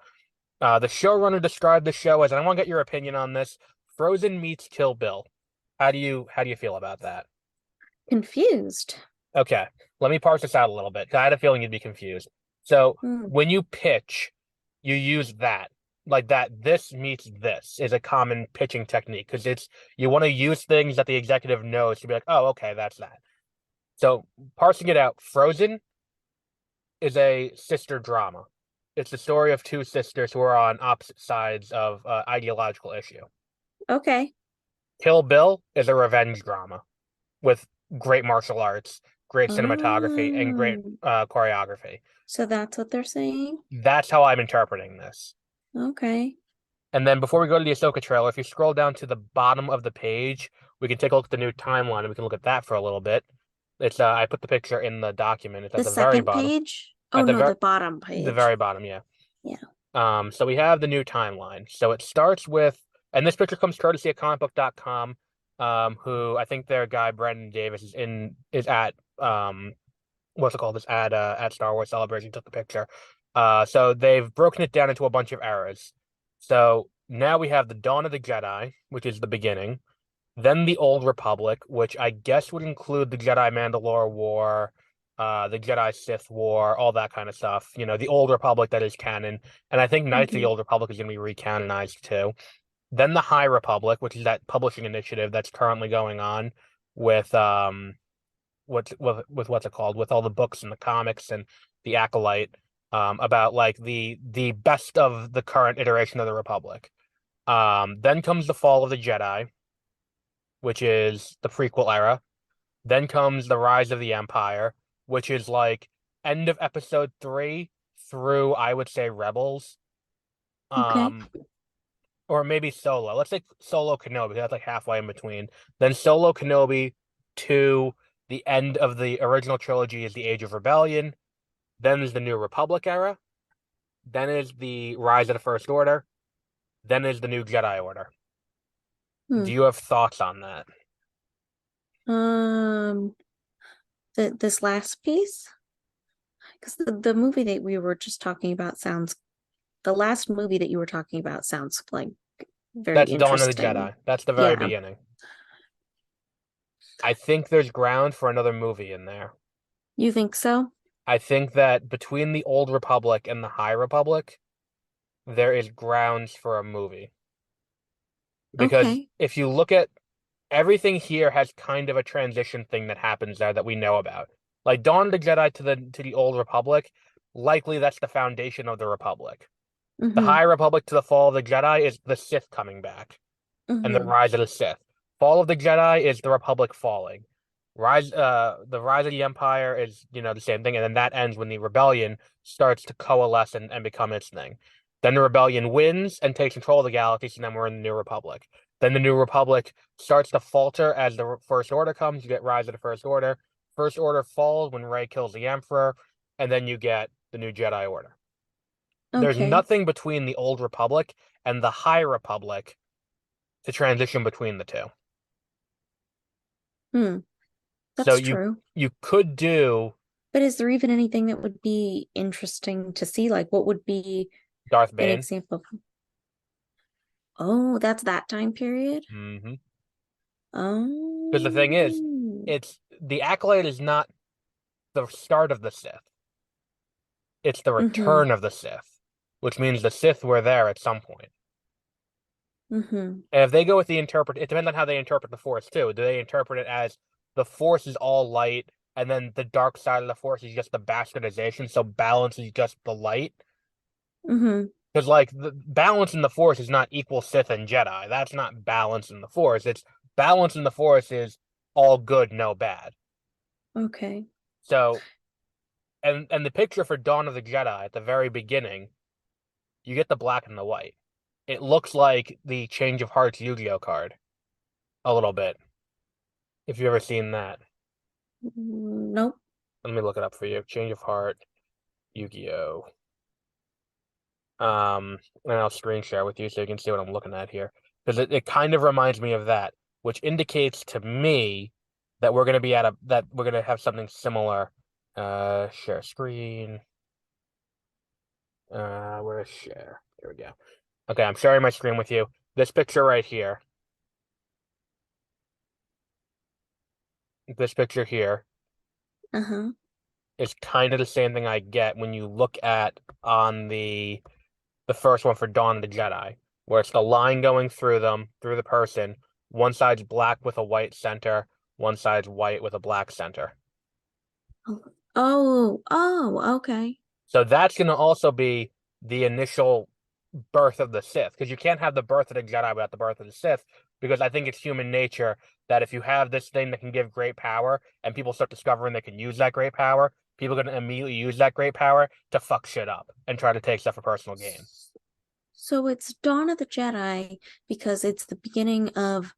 The showrunner described the show as, and I want to get your opinion on this, Frozen meets Kill Bill. How do you feel about that? Confused. Okay, let me parse this out a little bit. 'Cause I had a feeling you'd be confused. So Hmm. when you pitch, you use that. Like that, this meets this is a common pitching technique because it's you want to use things that the executive knows to be like, oh, okay, that's that. So parsing it out, Frozen is a sister drama. It's the story of two sisters who are on opposite sides of ideological issue. Okay. Kill Bill is a revenge drama with great martial arts, great cinematography, and great Oh. choreography. So that's what they're saying? That's how I'm interpreting this. Okay. And then before we go to the Ahsoka trailer, if you scroll down to the bottom of the page, we can take a look at the new timeline and we can look at that for a little bit. It's I put the picture in the document. It's at The the very second bottom. page? Oh At no, the bottom the page. very bottom, yeah. Yeah. So we have the new timeline. So it starts with, and this picture comes courtesy of comicbook.com, who I think their guy Brandon Davis is at what's it called? This at Star Wars Celebration took the picture. So they've broken it down into a bunch of eras. So now we have the Dawn of the Jedi, which is the beginning, then the Old Republic, which I guess would include the Jedi Mandalore War, the Jedi Sith War, all that kind of stuff. You know, the Old Republic that is canon, and I think Knights of the Mm-hmm. Old Republic is going to be recanonized too. Then the High Republic, which is that publishing initiative that's currently going on with what's it called, with all the books and the comics and the Acolyte, about like the best of the current iteration of the Republic. Then comes the Fall of the Jedi, which is the prequel era. Then comes the Rise of the Empire, which is like end of episode 3 through I would say Rebels. Okay. Um, or maybe Solo. Let's say Solo Kenobi. That's like halfway in between. Then Solo Kenobi to the end of the original trilogy is the Age of Rebellion. Then is the New Republic era. Then is the Rise of the First Order. Then is the New Jedi Order. Hmm. Do you have thoughts on that? Um, this last piece? Because the movie that we were just talking about sounds, the last movie that you were talking about sounds like very That's Dawn of the interesting. Jedi. That's the very Yeah. beginning. I think there's ground for another movie in there. You think so? I think that between the Old Republic and the High Republic, there is grounds for a movie. Because Okay. if you look at everything here has kind of a transition thing that happens there that we know about. Like Dawn of the Jedi to the Old Republic, likely that's the foundation of the Republic. The Mm-hmm. High Republic to the Fall of the Jedi is the Sith coming back and the Mm-hmm. rise of the Sith. Fall of the Jedi is the Republic falling. The rise of the Empire is, the same thing, and then that ends when the Rebellion starts to coalesce and become its thing. Then the Rebellion wins and takes control of the galaxy, so then we're in the New Republic. Then the New Republic starts to falter as the First Order comes. You get Rise of the First Order. First Order falls when Rey kills the Emperor, and then you get the new Jedi Order. There's Okay. nothing between the Old Republic and the High Republic to transition between the two. Hmm. So That's you true. you could do But is there even anything that would be interesting to see? Like, what would be Darth an Bane. example of? Oh, that's that time period? Hmm. Because the thing is, Oh. it's the Acolyte is not the start of the Sith. It's the Mm-hmm. return of the Sith, which means the Sith were there at some point. Mm-hmm. And if they go with it depends on how they interpret the Force too. Do they interpret it as the Force is all light, and then the dark side of the Force is just the bastardization, so balance is just the light? Mm-hmm. Because like the balance in the Force is not equal Sith and Jedi. That's not balance in the Force. It's balance in the Force is all good, no bad. Okay. So and the picture for Dawn of the Jedi at the very beginning, you get the black and the white. It looks like the Change of Hearts Yu-Gi-Oh card a little bit. If you've ever seen that. Nope. Let me look it up for you. Change of Heart, Yu-Gi-Oh. And I'll screen share with you so you can see what I'm looking at here. Because it kind of reminds me of that, which indicates to me that we're gonna be that we're gonna have something similar. Share screen. Where's share? There we go. Okay, I'm sharing my screen with you. This picture right here, this picture here Uh-huh. is kind of the same thing I get when you look at on the first one for Dawn of the Jedi, where it's the line going through them, through the person. One side's black with a white center, one side's white with a black center. Oh, oh, okay. So that's going to also be the initial birth of the Sith, because you can't have the birth of the Jedi without the birth of the Sith, because I think it's human nature that if you have this thing that can give great power and people start discovering they can use that great power, people are going to immediately use that great power to fuck shit up and try to take stuff for personal gain. So it's Dawn of the Jedi because it's the beginning of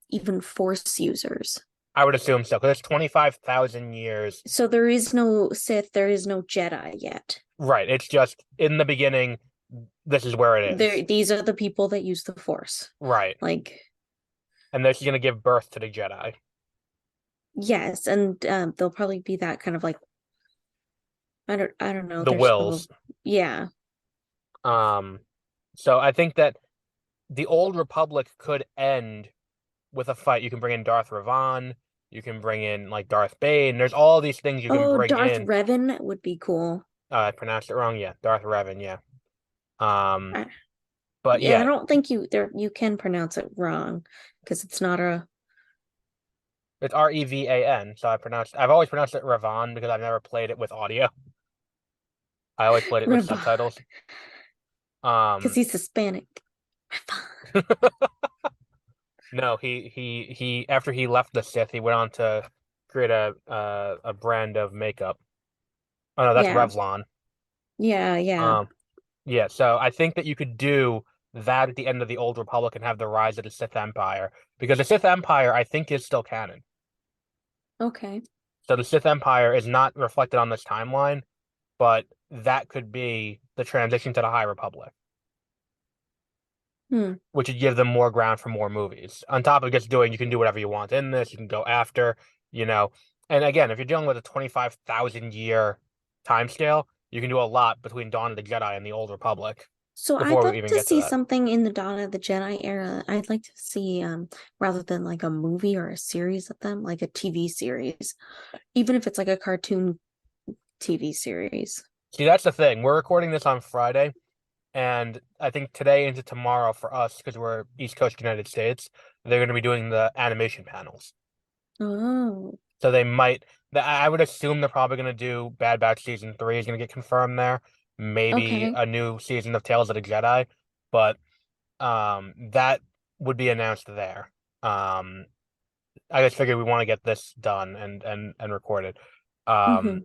even Force users. I would assume so, because it's 25,000 years. So there is no Sith, there is no Jedi yet. Right. It's just in the beginning, this is where it There, is. these are the people that use the Force. Right. Like, And this is going to give birth to the Jedi. yes, and they'll probably be that kind of like I don't know. The There's probably Wills. yeah. Um, so I think that the Old Republic could end with a fight. You can bring in Darth Revan. You can bring in like Darth Bane. There's all these things you can Oh, bring Darth in. Revan would be cool. I pronounced it wrong. Yeah, Darth Revan. Yeah. Um, I, but yeah, I yeah, don't think you can pronounce it wrong because it's not a it's Revan. So I've always pronounced it Revan because I've never played it with audio. I always played it with Revan subtitles. because Um, he's Hispanic. Revan. no, he after he left the Sith, he went on to create a brand of makeup. Oh no, that's Yeah, Revlon. yeah, yeah. Um, yeah, so I think that you could do that at the end of the Old Republic and have the rise of the Sith Empire, because the Sith Empire I think is still canon. Okay. So the Sith Empire is not reflected on this timeline, but that could be the transition to the High Republic, Hmm. which would give them more ground for more movies. On top of just doing, you can do whatever you want in this. You can go after, you know. And again, if you're dealing with a 25,000 year time scale, you can do a lot between Dawn of the Jedi and the Old Republic So I'd before we like even to get to see that. something in the Dawn of the Jedi era. I'd like to see, rather than like a movie or a series of them, like a TV series, even if it's like a cartoon TV series. See, that's the thing. We're recording this on Friday, and I think today into tomorrow for us, because we're East Coast United States, they're going to be doing the animation panels. Oh, So they might. I would assume they're probably going to do Bad Batch season 3 is going to get confirmed there. Maybe okay. a new season of Tales of the Jedi, but that would be announced there. Um, I just figured we want to get this done and recorded. Um, Mm-hmm.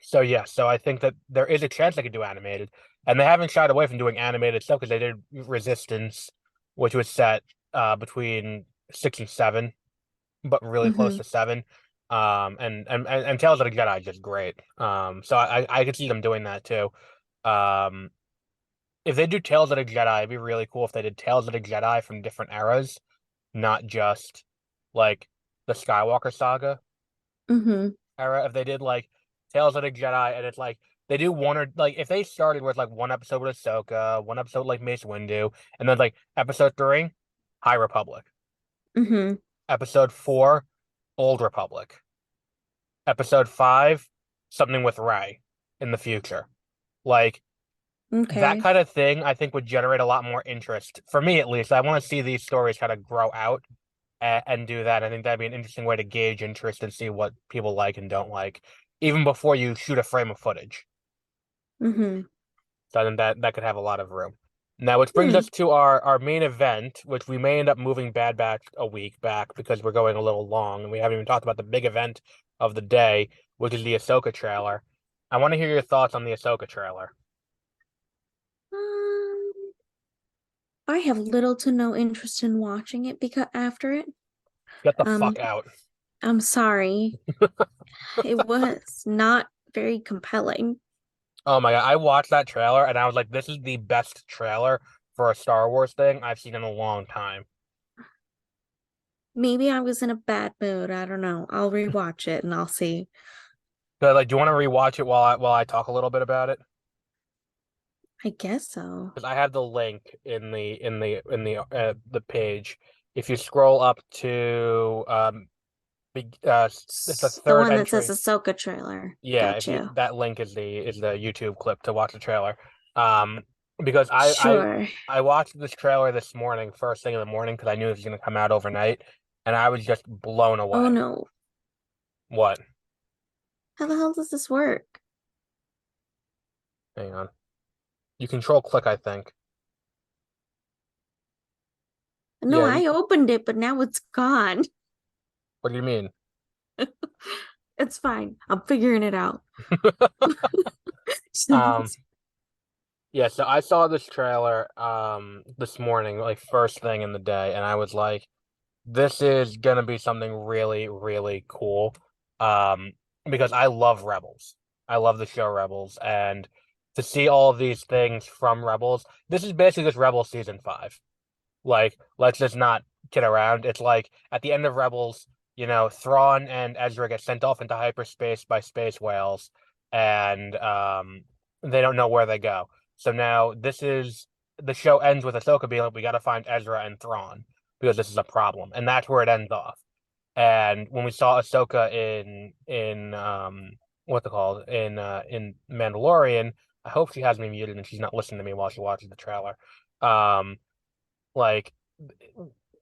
so yeah, so I think that there is a chance they could do animated, and they haven't shied away from doing animated stuff because they did Resistance, which was set between 6 and 7, but really close Mm-hmm. to 7. And Tales of the Jedi is just great. So I could see them doing that too. Um, if they do Tales of the Jedi, it'd be really cool if they did Tales of the Jedi from different eras, not just like the Skywalker saga Mm-hmm. era. If they did like Tales of the Jedi, and it's like they do one or like if they started with like one episode with Ahsoka, one episode like Mace Windu, and then like episode 3, High Republic, Mm-hmm. episode 4, Old Republic, episode 5, something with Rey in the future. Like that Okay. kind of thing, I think would generate a lot more interest for me at least. I want to see these stories kind of grow out and do that. I think that'd be an interesting way to gauge interest and see what people like and don't like, even before you shoot a frame of footage. Mm-hmm. So I think that could have a lot of room. Now, which brings Hmm. us to our main event, which we may end up moving Bad Batch a week back because we're going a little long, and we haven't even talked about the big event of the day, which is the Ahsoka trailer. I want to hear your thoughts on the Ahsoka trailer. Um, I have little to no interest in watching it because after it, Get the um, fuck out. I'm sorry. It was not very compelling. Oh my God, I watched that trailer and I was like, this is the best trailer for a Star Wars thing I've seen in a long time. Maybe I was in a bad mood. I don't know. I'll rewatch it and I'll see. So, like, do you want to rewatch it while I talk a little bit about it? I guess so. Because I have the link in the page. If you scroll up to it's the The third one that says entry. Ahsoka trailer. Yeah, if Got you you. that link is the YouTube clip to watch the trailer. Um, because Sure. I watched this trailer this morning, first thing in the morning, because I knew it was going to come out overnight, and I was just blown Oh away. no. What? How the hell does this work? Hang on. You control click, I think. No, Yeah. I opened it, but now it's gone. What do you mean? It's fine. I'm figuring it out. Um. Yeah. So I saw this trailer this morning, like first thing in the day, and I was like, this is gonna be something really, really cool. Um, because I love Rebels. I love the show Rebels, and to see all of these things from Rebels, this is basically just Rebels season 5. Like, let's just not kid around. It's like at the end of Rebels, Thrawn and Ezra get sent off into hyperspace by space whales, and they don't know where they go. So now the show ends with Ahsoka being like, we got to find Ezra and Thrawn because this is a problem, and that's where it ends off. And when we saw Ahsoka in what's it called in Mandalorian, I hope she has me muted and she's not listening to me while she watches the trailer. Um, like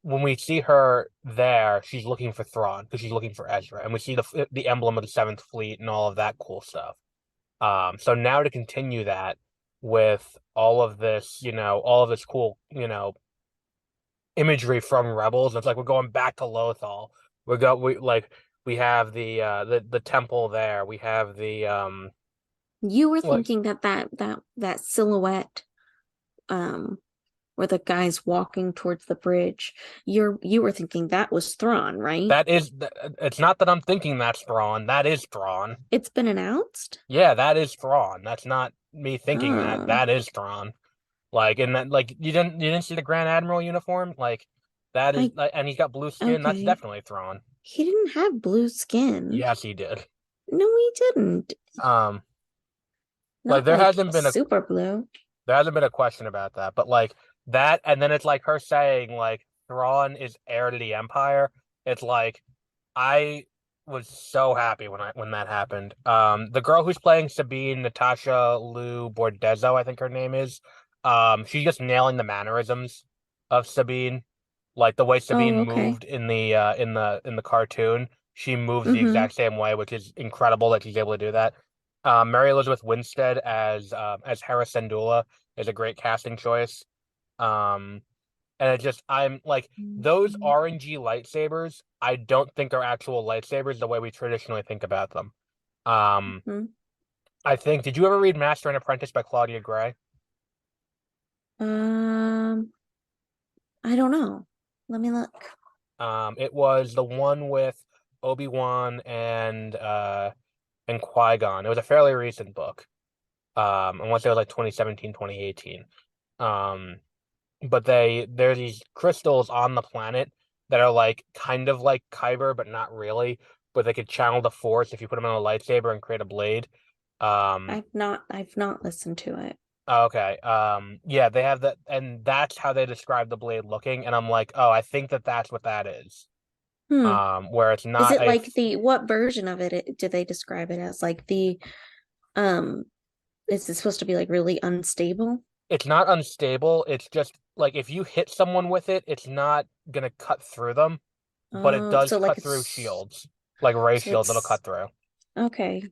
when we see her there, she's looking for Thrawn because she's looking for Ezra, and we see the emblem of the Seventh Fleet and all of that cool stuff. So now to continue that with all of this cool, imagery from Rebels, it's like we're going back to Lothal. We have the temple there. We have the You were like thinking that silhouette, um, where the guy's walking towards the bridge. You were thinking that was Thrawn, right? that is. It's not that I'm thinking that's Thrawn. That is Thrawn. It's been announced? Yeah, that is Thrawn. That's not me thinking that. Oh, That is Thrawn. Like, and that, like, you didn't see the Grand Admiral uniform? Like, that is, I like, and he's got blue skin. That's okay. definitely Thrawn. He didn't have blue skin. Yes, he did. No, he didn't. Um, Like Not like super blue. there hasn't been a question about that, but like that, and then it's like her saying like Thrawn is heir to the Empire. It's like I was so happy when that happened. The girl who's playing Sabine, Natasha Liu Bordezzo, I think her name is. She's just nailing the mannerisms of Sabine, like the way Oh, Sabine okay. moved in the cartoon. She moves the Mm-hmm. exact same way, which is incredible that she's able to do that. Mary Elizabeth Winstead as Hera Syndulla is a great casting choice. Um, and it just I'm like those RNG lightsabers, I don't think are actual lightsabers the way we traditionally think about them. Um, Mm-hmm. I think did you ever read Master and Apprentice by Claudia Gray? Um, I don't know. Let me look. It was the one with Obi-Wan and Qui-Gon. It was a fairly recent book. I want to say it was like 2017, 2018. Um, but there's these crystals on the planet that are like kind of like Kyber, but not really. But they could channel the Force if you put them on a lightsaber and create a blade. Um, I've not listened to it. okay. Yeah, they have that, and that's how they describe the blade looking. And I'm like, oh, I think that that's what that is. Hmm. Where it's Is not it like what version of it do they describe it as? Like um, is it supposed to be like really unstable? it's not unstable. It's just like if you hit someone with it, it's not gonna cut through them, but it Oh, does so like cut through shields, like ray so shields. It'll it's cut through. okay.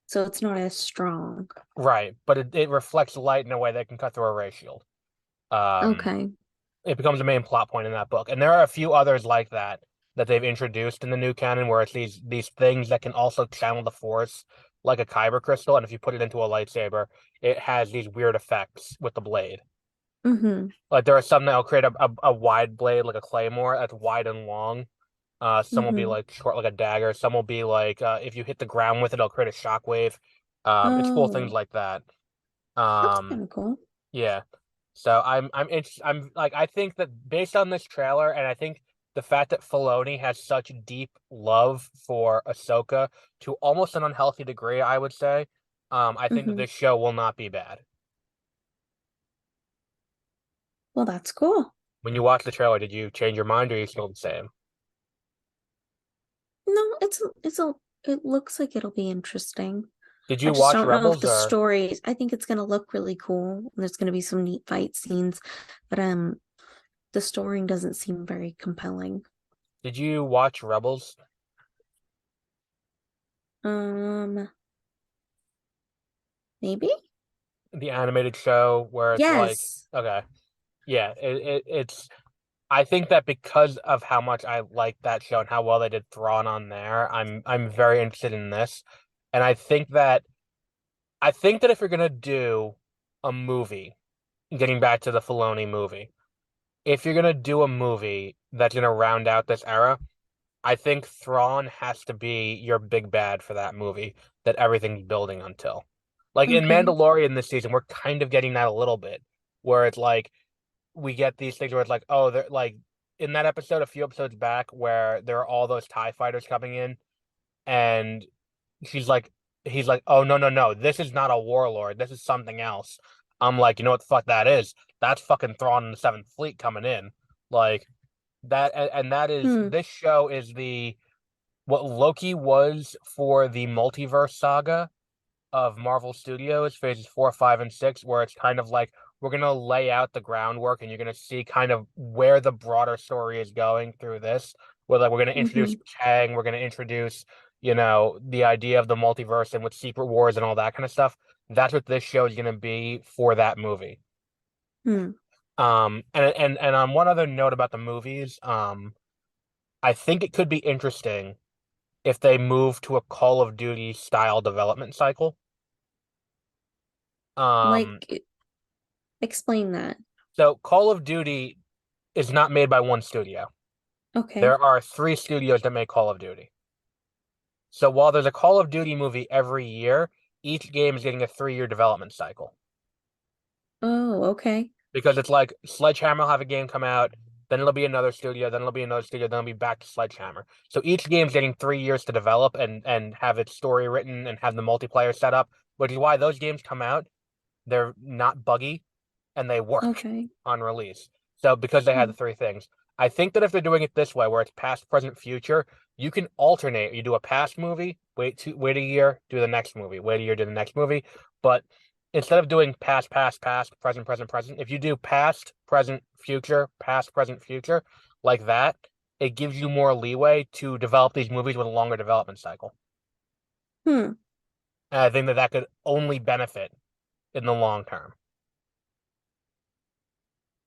So it's not as strong. Right, but it reflects light in a way that can cut through a ray shield. Um, Okay. it becomes a main plot point in that book, and there are a few others like that that they've introduced in the new canon, where it's these things that can also channel the Force, like a kyber crystal, and if you put it into a lightsaber, it has these weird effects with the blade. Mm-hmm. Like there are some that'll create a wide blade, like a claymore, that's wide and long. Some will be Mm-hmm. like short, like a dagger. Some will be like if you hit the ground with it, it'll create a shockwave. It's cool things Oh, like that. that's Um, kind of cool. Yeah. So I'm interested. I'm like I think that based on this trailer, and I think the fact that Filoni has such deep love for Ahsoka to almost an unhealthy degree, I would say. I think that Mm-hmm. this show will not be bad. Well, that's cool. When you watch the trailer, did you change your mind, or are you still the same? No, it looks like it'll be interesting. Did I you just watch don't know if Rebels the or story, I think it's gonna look really cool. And there's gonna be some neat fight scenes, but the story doesn't seem very compelling. did you watch Rebels, Um, maybe? the animated show where it's like Yes. okay, yeah, it's I think that because of how much I like that show and how well they did Thrawn on there, I'm very interested in this. And I think that if you're gonna do a movie, getting back to the Filoni movie, if you're gonna do a movie that's gonna round out this era, I think Thrawn has to be your big bad for that movie that everything's building until. Like in Okay. Mandalorian this season, we're kind of getting that a little bit, where it's like we get these things where it's like, oh, they're like in that episode, a few episodes back, where there are all those TIE fighters coming in, and she's like, he's like, oh, no, no, no, this is not a warlord. This is something else. I'm like, you know what the fuck that is? That's fucking Thrawn and the Seventh Fleet coming in. Like that, and that is Hmm. this show is the what Loki was for the multiverse saga of Marvel Studios, phases 4, 5, and 6, where it's kind of like we're gonna lay out the groundwork and you're gonna see kind of where the broader story is going through this. Where like we're gonna Mm-hmm. introduce Kang, we're gonna introduce, the idea of the multiverse and with Secret Wars and all that kind of stuff. That's what this show is gonna be for that movie. Hmm. And on one other note about the movies, I think it could be interesting if they move to a Call of Duty style development cycle. Um, Like, explain that. So Call of Duty is not made by one studio. Okay. There are three studios that make Call of Duty. So while there's a Call of Duty movie every year, each game is getting a 3-year development cycle. Oh, okay. Because it's like Sledgehammer will have a game come out, then it'll be another studio, then it'll be another studio, then it'll be back to Sledgehammer. So each game's getting 3 years to develop and have its story written and have the multiplayer set up. which is why those games come out. They're not buggy and they work Okay. on release. So because they had the Hmm. three things, I think that if they're doing it this way, where it's past, present, future, you can alternate. You do a past movie, wait a year, do the next movie, wait a year, do the next movie. But instead of doing past, past, past, present, present, present, if you do past, present, future, like that, it gives you more leeway to develop these movies with a longer development cycle. Hmm. And I think that that could only benefit in the long term.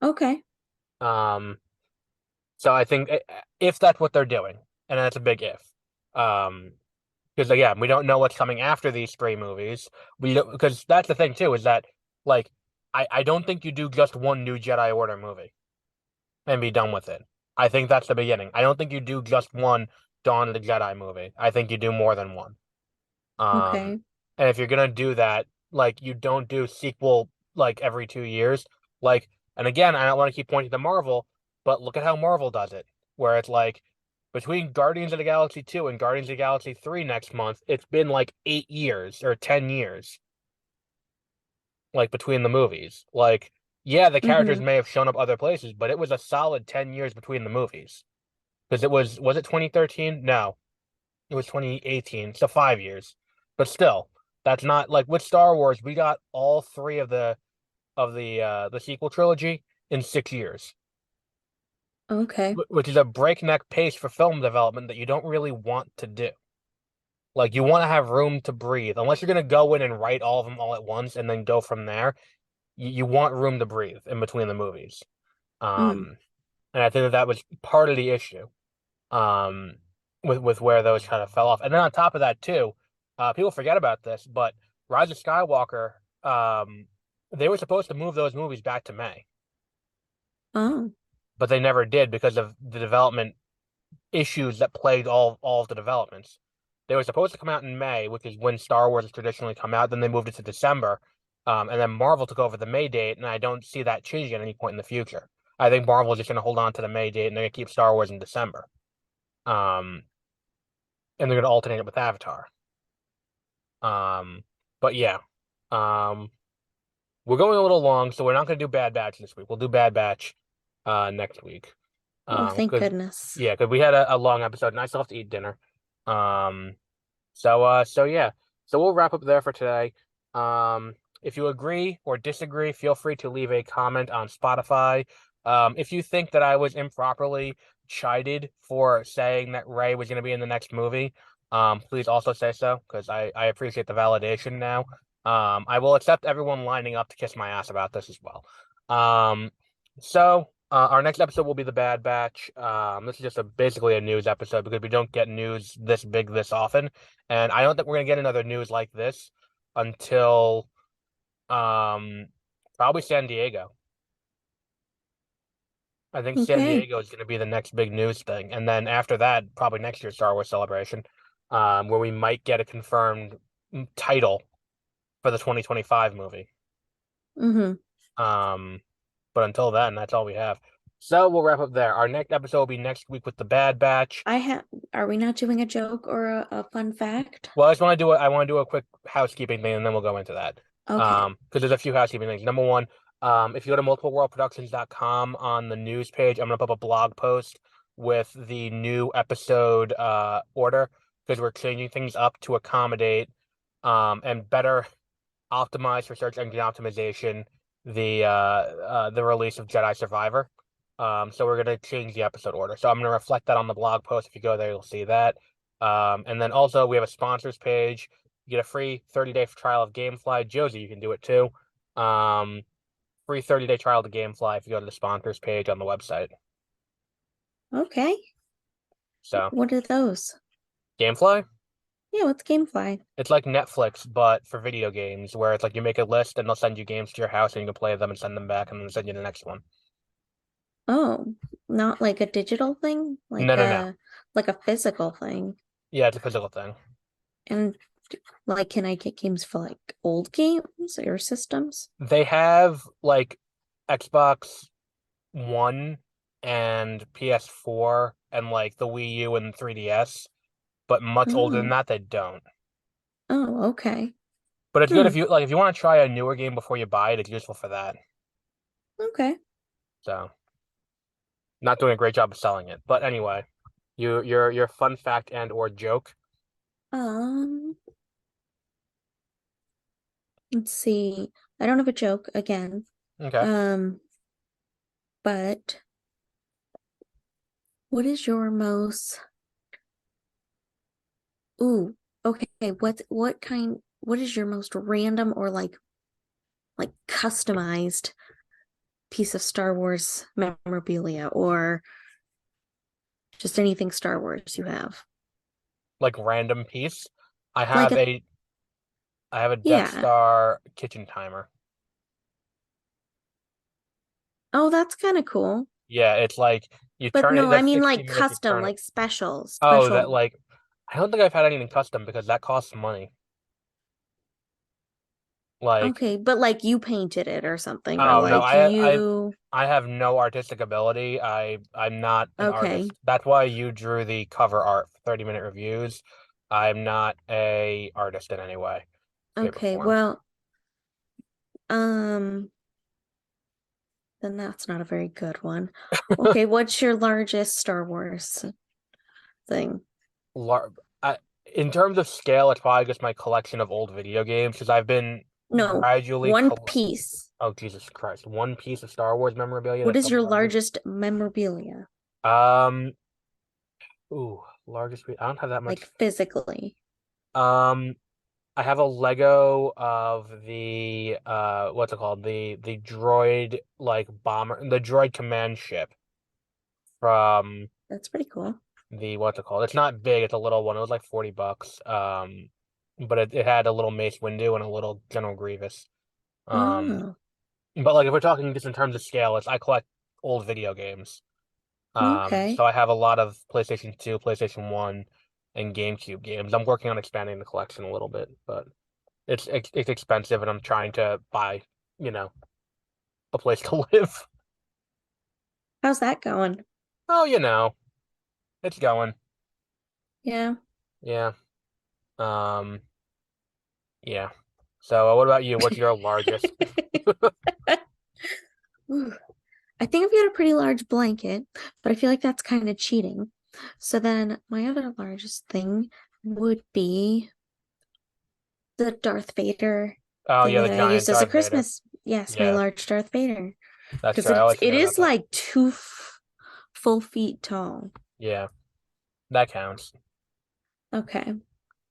Okay. Um, So I think if that's what they're doing, and that's a big if, um, because again, we don't know what's coming after these three movies. We don't, because that's the thing too, is that like I don't think you do just one new Jedi Order movie and be done with it. I think that's the beginning. I don't think you do just one Dawn of the Jedi movie. I think you do more than one. Um, Okay. and if you're gonna do that, like you don't do sequel like every 2 years. Like, and again, I don't want to keep pointing to Marvel, but look at how Marvel does it, where it's like between Guardians of the Galaxy 2 and Guardians of the Galaxy 3 next month, it's been like 8 years or 10 years, like between the movies. Like, yeah, the characters Mm-hmm. may have shown up other places, but it was a solid 10 years between the movies. Because was it 2013? No, it was 2018, so 5 years. But still, that's not like with Star Wars, we got all three of the sequel trilogy in 6 years, Okay. which is a breakneck pace for film development that you don't really want to do. Like you want to have room to breathe, unless you're gonna go in and write all of them all at once and then go from there. You want room to breathe in between the movies. Mm. Um, and I think that that was part of the issue. um, with where those kind of fell off. And then on top of that too, people forget about this, but Rise of Skywalker, they were supposed to move those movies back to May, Oh. but they never did because of the development issues that plagued all of the developments. They were supposed to come out in May, which is when Star Wars has traditionally come out. Then they moved it to December, and then Marvel took over the May date, and I don't see that changing at any point in the future. I think Marvel is just going to hold on to the May date, and they're going to keep Star Wars in December. Um, and they're going to alternate it with Avatar. Um, but yeah, um, we're going a little long, so we're not going to do Bad Batch this week. We'll do Bad Batch next week. Oh, thank Because goodness. yeah, because we had a long episode, and I still have to eat dinner. Um, so yeah, so we'll wrap up there for today. Um, if you agree or disagree, feel free to leave a comment on Spotify. If you think that I was improperly chided for saying that Ray was going to be in the next movie, please also say so because I appreciate the validation now. I will accept everyone lining up to kiss my ass about this as well. Um, our next episode will be the Bad Batch. This is just basically a news episode because we don't get news this big this often, and I don't think we're gonna get another news like this until um probably San Diego. I think San Okay. Diego is gonna be the next big news thing, and then after that, probably next year's Star Wars Celebration, where we might get a confirmed title for the 2025 movie. Mm-hmm. Um, but until then, that's all we have. So we'll wrap up there. Our next episode will be next week with the Bad Batch. I have, are we not doing a joke or a fun fact? Well, I want to do a quick housekeeping thing, and then we'll go into that. Okay. Because there's a few housekeeping things. Number one, if you go to multipleworldproductions.com on the news page, I'm gonna put up a blog post with the new episode order because we're changing things up to accommodate and better optimize for search engine optimization the release of Jedi Survivor. So we're gonna change the episode order. So I'm gonna reflect that on the blog post. If you go there, you'll see that. And then also we have a sponsors page. You get a free 30-day trial of GameFly. Josie, you can do it too. Um, Free 30-day trial of GameFly if you go to the sponsors page on the website. Okay. So What are those? GameFly, Yeah, what's GameFly? it's like Netflix, but for video games, where it's like you make a list and they'll send you games to your house and you can play them and send them back and then send you the next one. Oh, not like a digital thing, No, no, no. like a physical thing. Yeah, it's a physical thing. And like, can I get games for like old games or systems? They have like Xbox One and PS4 and like the Wii U and 3DS, but much older than Oh, that, they don't. oh, okay. But it's good Hmm. if you want to try a newer game before you buy it, it's useful for that. Okay. So, not doing a great job of selling it. But anyway, your fun fact and or joke. Um, let's see. I don't have a joke again. Okay. Um, but what is your most ooh, okay, what is your most random or like customized piece of Star Wars memorabilia or just anything Star Wars you have? Like random piece. I Like have a a I have a Death yeah. Star kitchen timer. Oh, that's kind of cool. Yeah, it's like you But turn it. no, I That's mean 60 like minutes. You custom, turn it. like special, Oh, that special. like I don't think I've had anything custom because that costs money. Like, Okay, but like you painted it or something, or oh no, like you I have no artistic ability. I'm not an okay. artist. That's why you drew the cover art for 30-minute reviews. I'm not a artist in any way, shape, or Okay, form. well, um, then that's not a very good one. Okay, what's your largest Star Wars thing? Lar I, in terms of scale, it's probably just my collection of old video games because I've been No, gradually one col piece. Oh Jesus Christ, one piece of Star Wars memorabilia What that's is the your largest. largest memorabilia? Um, largest. I don't have that Like much. physically. Um, I have a Lego of the what's it called? The droid like bomber, the droid command ship from That's pretty cool. the what's it called? It's not big, it's a little one. It was like $40. But it had a little Mace Windu and a little General Grievous. Um, Oh, but like if we're talking just in terms of scale, it's I collect old video games. So okay. I have a lot of PlayStation 2, PlayStation 1, and GameCube games. I'm working on expanding the collection a little bit, but it's expensive, and I'm trying to buy, you know, a place to live. How's that going? Oh, it's going. Yeah. Yeah. Um, yeah. So, what about you? What's your largest? Ooh, I think I've got a pretty large blanket, but I feel like that's kind of cheating. So then my other largest thing would be the Darth Vader Oh, thing yeah, the that I giant used as a Darth Vader. Christmas. Yes, my Yeah, large Darth Vader. that's Because true. I always it forget about is that. like full feet tall. Yeah, that counts. Okay.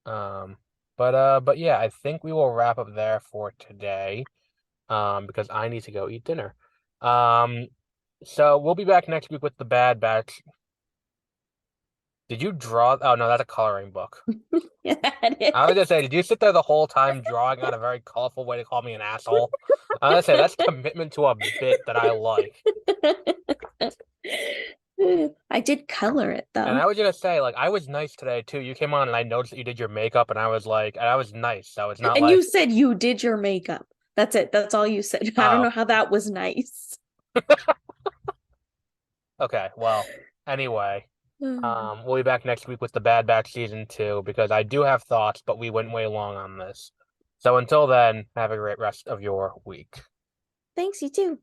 Um, but yeah, I think we will wrap up there for today. Because I need to go eat dinner. Um, so we'll be back next week with the Bad Batch. Did you draw? Oh no, that's a coloring book. Yeah, I was it gonna say, did you sit there the whole time drawing on a very colorful way to call me an asshole? I was gonna say that's commitment to a bit that I like. is. I did color it And though. I was gonna say, like, I was nice today too. You came on and I noticed that you did your makeup, and I was like, and I was nice. So it's not And you like, said you did your makeup. That's it. That's all you said. I don't oh, know how that was nice. okay. Well, anyway. We'll be back next week with the Bad Batch season 2 because I do have thoughts, but we went way long on this. So until then, have a great rest of your week. Thanks, you too.